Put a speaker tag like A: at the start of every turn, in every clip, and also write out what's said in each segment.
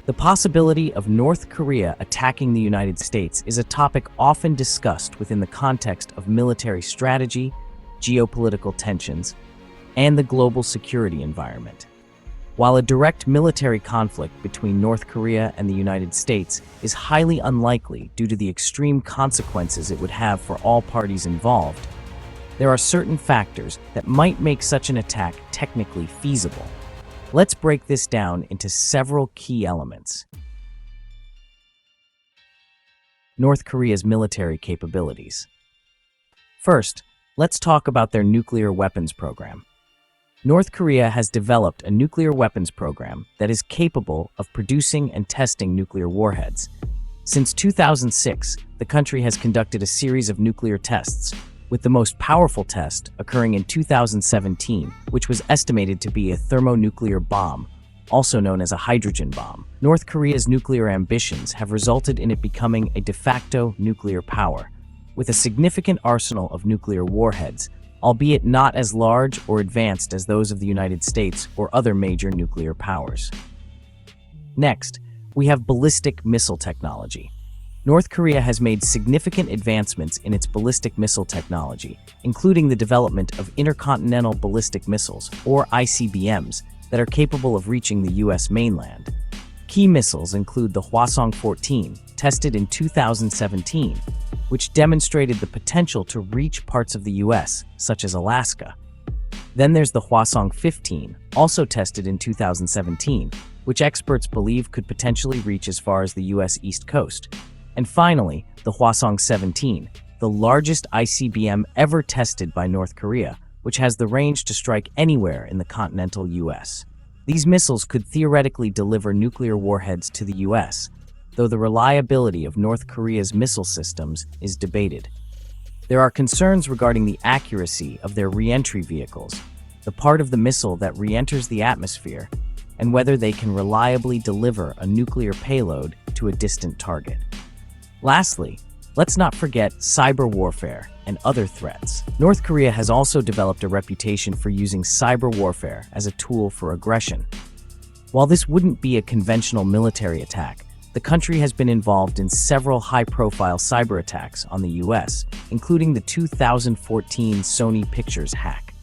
A: The possibility of North Korea attacking the United States is a topic often discussed within the context of military strategy, geopolitical tensions, and the global security environment. While a direct military conflict between North Korea and the United States is highly unlikely due to the extreme consequences it would have for all parties involved, there are certain factors that might make such an attack technically feasible. Let's break this down into several key elements. North Korea's military capabilities. First, let's talk about their nuclear weapons program. North Korea has developed a nuclear weapons program that is capable of producing and testing nuclear warheads. Since 2006, the country has conducted a series of nuclear tests, with the most powerful test occurring in 2017, which was estimated to be a thermonuclear bomb, also known as a hydrogen bomb. North Korea's nuclear ambitions have resulted in it becoming a de facto nuclear power, with a significant arsenal of nuclear warheads, albeit not as large or advanced as those of the United States or other major nuclear powers. Next, we have ballistic missile technology. North Korea has made significant advancements in its ballistic missile technology, including the development of intercontinental ballistic missiles, or ICBMs, that are capable of reaching the U.S. mainland. Key missiles include the Hwasong-14, tested in 2017, which demonstrated the potential to reach parts of the U.S., such as Alaska. Then there's the Hwasong-15, also tested in 2017, which experts believe could potentially reach as far as the U.S. East Coast. And finally, the Hwasong-17, the largest ICBM ever tested by North Korea, which has the range to strike anywhere in the continental U.S. These missiles could theoretically deliver nuclear warheads to the U.S., though the reliability of North Korea's missile systems is debated. There are concerns regarding the accuracy of their re-entry vehicles, the part of the missile that re-enters the atmosphere, and whether they can reliably deliver a nuclear payload to a distant target. Lastly, let's not forget cyber warfare and other threats. North Korea has also developed a reputation for using cyber warfare as a tool for aggression. While this wouldn't be a conventional military attack, the country has been involved in several high-profile cyber attacks on the U.S., including the 2014 Sony Pictures hack.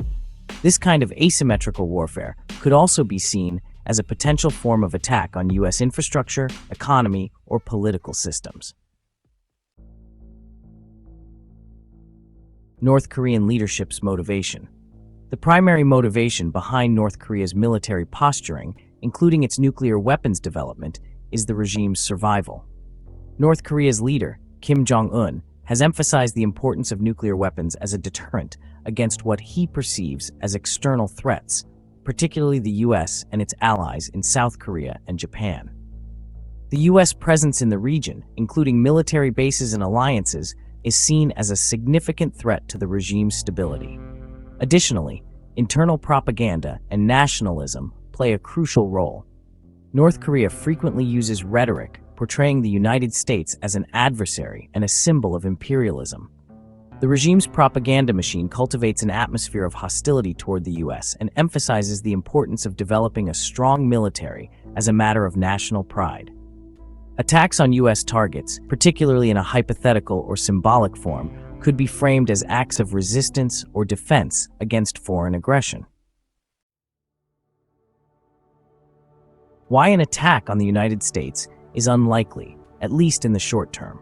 A: This kind of asymmetrical warfare could also be seen as a potential form of attack on U.S. infrastructure, economy, or political systems. North Korean leadership's motivation. The primary motivation behind North Korea's military posturing, including its nuclear weapons development, is the regime's survival. North Korea's leader, Kim Jong-un, has emphasized the importance of nuclear weapons as a deterrent against what he perceives as external threats, particularly the U.S. and its allies in South Korea and Japan. The U.S. presence in the region, including military bases and alliances, is seen as a significant threat to the regime's stability. Additionally, internal propaganda and nationalism play a crucial role. North Korea frequently uses rhetoric portraying the United States as an adversary and a symbol of imperialism. The regime's propaganda machine cultivates an atmosphere of hostility toward the U.S. and emphasizes the importance of developing a strong military as a matter of national pride. Attacks on U.S. targets, particularly in a hypothetical or symbolic form, could be framed as acts of resistance or defense against foreign aggression. Why an attack on the United States is unlikely, at least in the short term.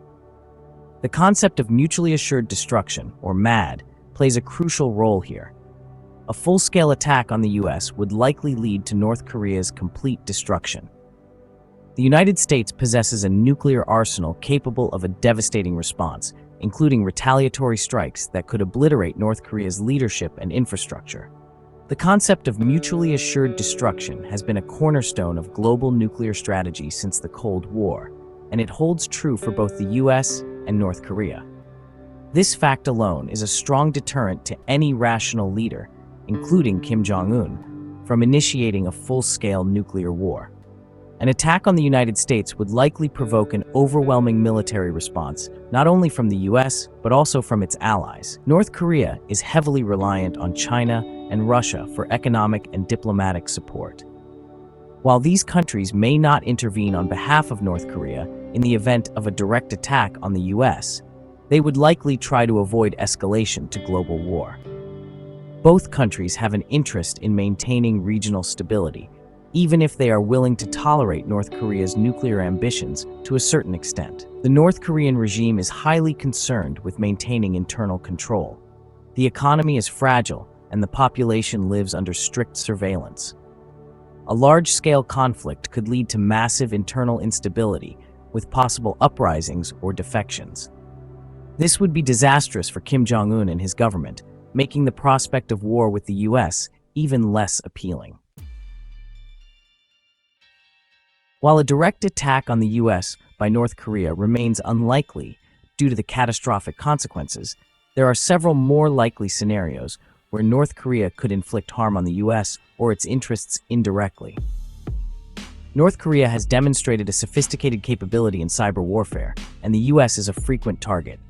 A: The concept of mutually assured destruction, or MAD, plays a crucial role here. A full-scale attack on the U.S. would likely lead to North Korea's complete destruction. The United States possesses a nuclear arsenal capable of a devastating response, including retaliatory strikes that could obliterate North Korea's leadership and infrastructure. The concept of mutually assured destruction has been a cornerstone of global nuclear strategy since the Cold War, and it holds true for both the U.S. and North Korea. This fact alone is a strong deterrent to any rational leader, including Kim Jong-un, from initiating a full-scale nuclear war. An attack on the United States would likely provoke an overwhelming military response, not only from the U.S., but also from its allies. North Korea is heavily reliant on China and Russia for economic and diplomatic support. While these countries may not intervene on behalf of North Korea in the event of a direct attack on the US, they would likely try to avoid escalation to global war. Both countries have an interest in maintaining regional stability, even if they are willing to tolerate North Korea's nuclear ambitions to a certain extent. The North Korean regime is highly concerned with maintaining internal control. The economy is fragile, and the population lives under strict surveillance. A large-scale conflict could lead to massive internal instability, with possible uprisings or defections. This would be disastrous for Kim Jong-un and his government, making the prospect of war with the US even less appealing. While a direct attack on the US by North Korea remains unlikely due to the catastrophic consequences, there are several more likely scenarios where North Korea could inflict harm on the US or its interests indirectly. North Korea has demonstrated a sophisticated capability in cyber warfare, and the US is a frequent target.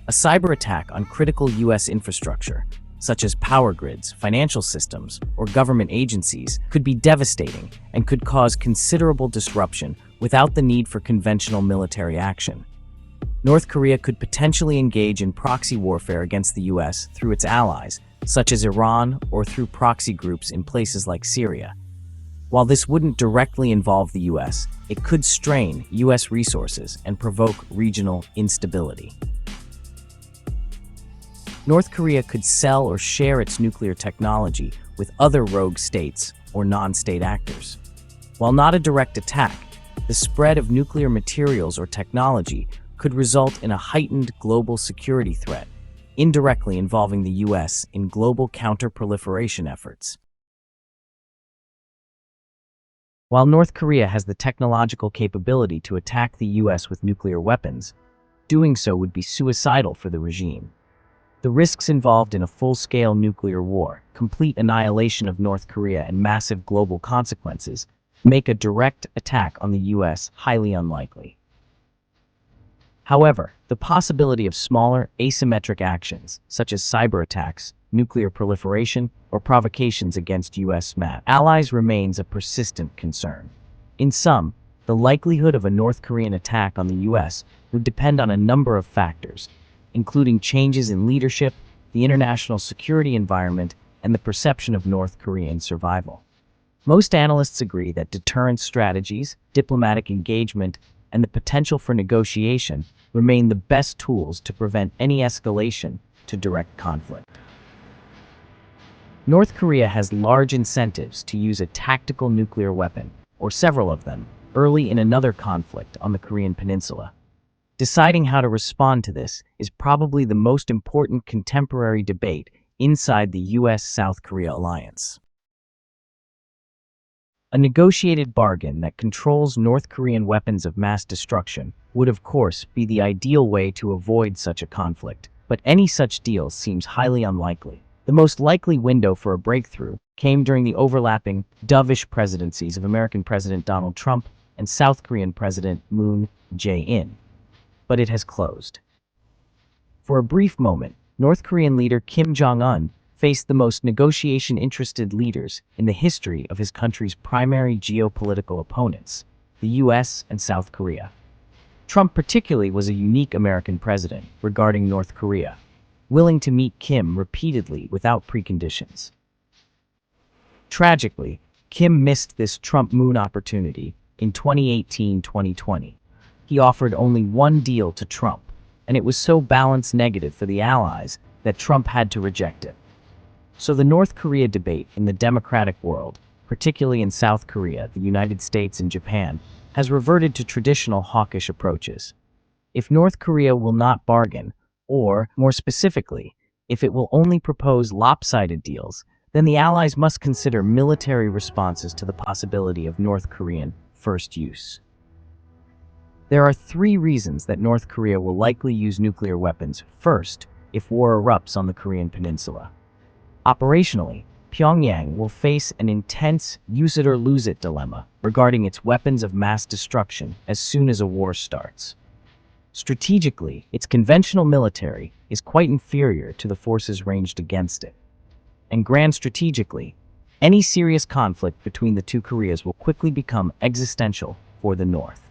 A: A cyber attack on critical US infrastructure, such as power grids, financial systems, or government agencies, could be devastating and could cause considerable disruption without the need for conventional military action. North Korea could potentially engage in proxy warfare against the US through its allies, such as Iran, or through proxy groups in places like Syria. While this wouldn't directly involve the US, it could strain US resources and provoke regional instability. North Korea could sell or share its nuclear technology with other rogue states or non-state actors. While not a direct attack, the spread of nuclear materials or technology could result in a heightened global security threat, indirectly involving the US in global counter-proliferation efforts. While North Korea has the technological capability to attack the US with nuclear weapons, doing so would be suicidal for the regime. The risks involved in a full-scale nuclear war, complete annihilation of North Korea, and massive global consequences make a direct attack on the US highly unlikely. However, the possibility of smaller, asymmetric actions, such as cyber attacks, nuclear proliferation, or provocations against US allies remains a persistent concern. In sum, the likelihood of a North Korean attack on the US would depend on a number of factors, including changes in leadership, the international security environment, and the perception of North Korean survival. Most analysts agree that deterrence strategies, diplomatic engagement, and the potential for negotiation remain the best tools to prevent any escalation to direct conflict. North Korea has large incentives to use a tactical nuclear weapon, or several of them, early in another conflict on the Korean peninsula. Deciding how to respond to this is probably the most important contemporary debate inside the US-South Korea alliance. A negotiated bargain that controls North Korean weapons of mass destruction would, of course, be the ideal way to avoid such a conflict, but any such deal seems highly unlikely. The most likely window for a breakthrough came during the overlapping dovish presidencies of American President Donald Trump and South Korean President Moon Jae-in, but it has closed. For a brief moment, North Korean leader Kim Jong-un faced the most negotiation-interested leaders in the history of his country's primary geopolitical opponents, the US and South Korea. Trump particularly was a unique American president regarding North Korea, willing to meet Kim repeatedly without preconditions. Tragically, Kim missed this Trump-Moon opportunity in 2018-2020. He offered only one deal to Trump, and it was so balanced negative for the allies that Trump had to reject it. So the North Korea debate in the democratic world, particularly in South Korea, the United States, and Japan, has reverted to traditional hawkish approaches. If North Korea will not bargain, or, more specifically, if it will only propose lopsided deals, then the Allies must consider military responses to the possibility of North Korean first use. There are three reasons that North Korea will likely use nuclear weapons first if war erupts on the Korean peninsula. Operationally, Pyongyang will face an intense use-it-or-lose-it dilemma regarding its weapons of mass destruction as soon as a war starts. Strategically, its conventional military is quite inferior to the forces ranged against it. And grand strategically, Any serious conflict between the two Koreas will quickly become existential for the North.